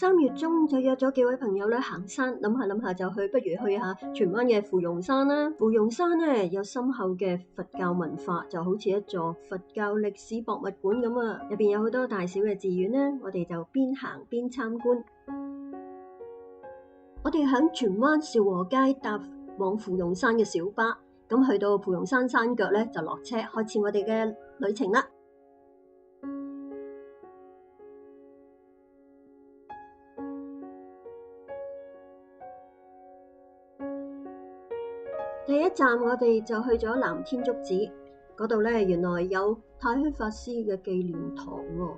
3月中就約咗幾位朋友咧行山，諗下就不如去下荃灣嘅芙蓉山啦。芙蓉山咧有深厚嘅佛教文化，就好似一座佛教歷史博物館咁啊，入邊有好多大小嘅寺院咧，我哋就邊行邊參觀。我哋喺荃灣兆和街搭往芙蓉山嘅小巴，咁去到芙蓉山山腳咧就落車，開始我哋嘅旅程啦。第一站我哋就去咗南天竺寺嗰度咧，原來有太虛法師嘅紀念堂喎。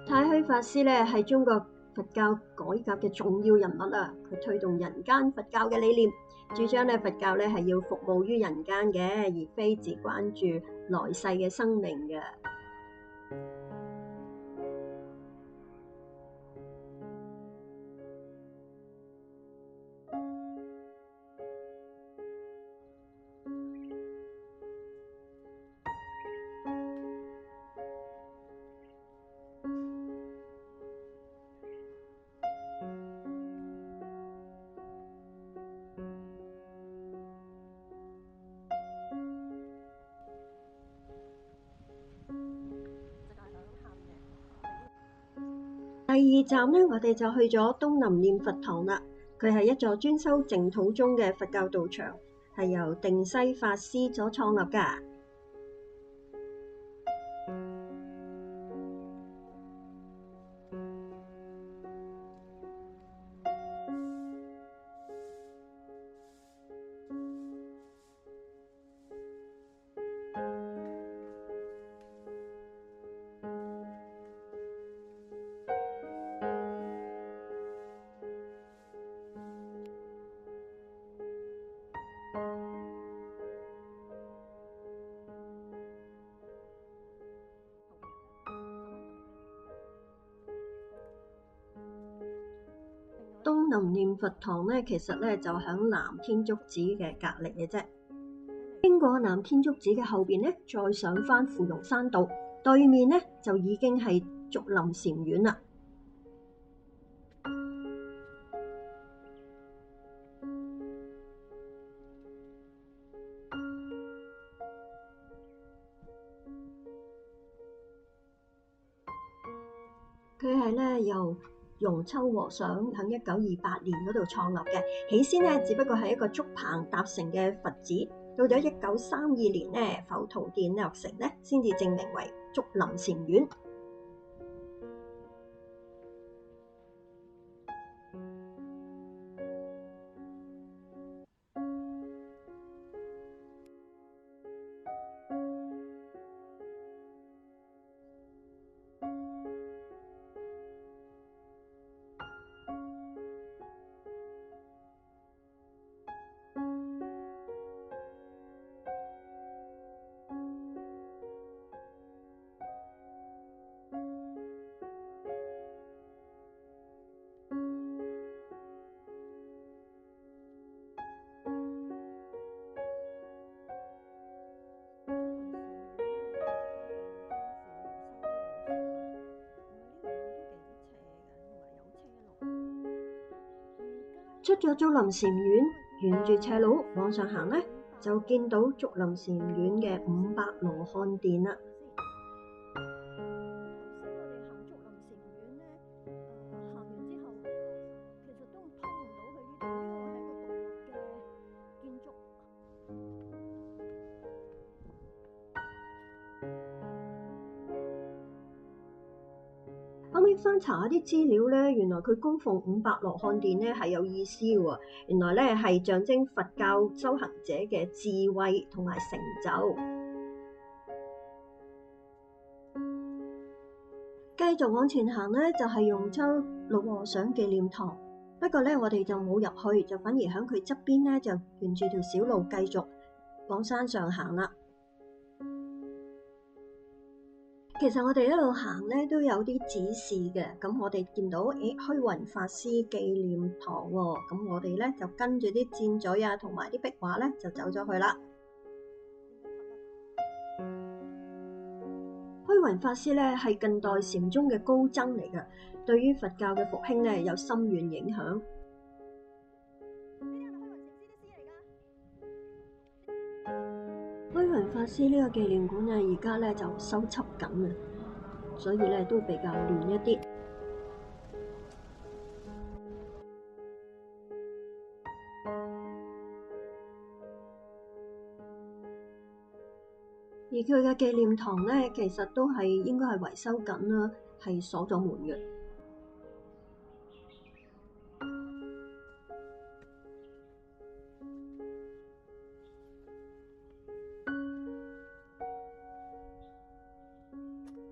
太虛法師咧係中國佛教改革嘅重要人物啊！佢推動人間佛教嘅理念，主張咧佛教咧係要服務於人間嘅，而非只關注來世嘅生命嘅。第二站呢，我哋就去咗東林念佛堂啦。佢係一座專修淨土宗嘅佛教道場，係由定西法師所創立㗎。東林念佛堂咧，其實咧就喺南天竺寺嘅隔離嘅啫。經過南天竺寺嘅後邊咧，再上返芙蓉山道，對面咧就已經係竹林禪院啦。佢係咧由容秋和尚喺1928年嗰度創立嘅，起先咧只不過係一個竹棚搭成嘅佛寺，到咗1932年咧浮屠殿落成咧，先至正名為竹林禪院。出咗竹林禪院，沿住斜路往上行咧，就見到竹林禪院嘅500羅漢殿啦。後尾翻查一啲資料咧，原來佢供奉500羅漢殿咧係有意思嘅喎。原來咧係象徵佛教修行者嘅智慧同埋成就。繼續往前行咧，就係容秋老和尚紀念堂。不過咧，我哋就冇入去，就反而喺佢側邊咧，就沿住條小路繼續往山上行啦。其實我哋一路行咧都有啲指示嘅，咁我哋見到虛雲法師紀念堂喎，咁我哋咧就跟住啲箭嘴啊同埋啲壁畫咧就走咗去啦。虛雲法師咧係近代禪宗嘅高僧嚟嘅，對於佛教嘅復興咧有深遠影響。虛雲法師呢個紀念館啊，而家咧就修葺緊啊，所以咧都比較亂一啲。而佢嘅紀念堂咧，其實都係應該係維修緊啦，係鎖咗門嘅。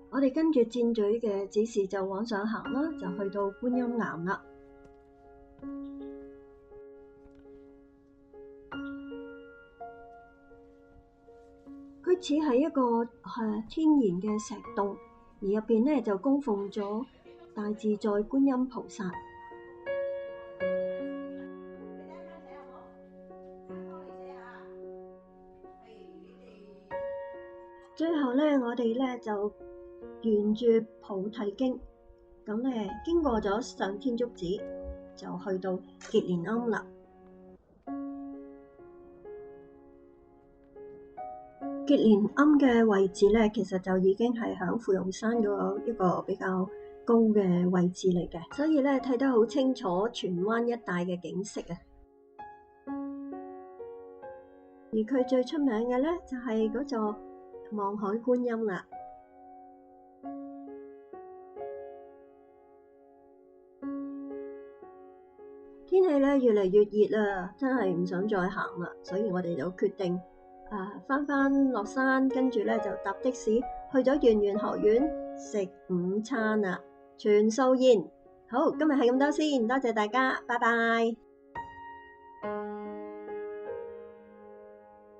我哋跟住箭嘴嘅指示就往上行啦，就去到觀音岩啦。佢似係一個天然嘅石洞，而入邊咧就供奉咗大自在觀音菩薩。最後咧，我哋咧就沿住菩提經，咁咧經過咗上天竺寺，就去到結蓮庵啦。結蓮庵嘅位置咧，其實就已經係響芙蓉山嗰一個比較高嘅位置嚟嘅，所以咧睇得好清楚荃灣一帶嘅景色啊。而佢最出名嘅咧，就係嗰座望海觀音啦。天氣咧越嚟越熱啦，真係唔想再行啦，所以我哋就決定返落山，跟住咧就搭的士去咗圓玄學院食午餐啦，全素宴。好，今日係咁多先，多謝大家，拜拜。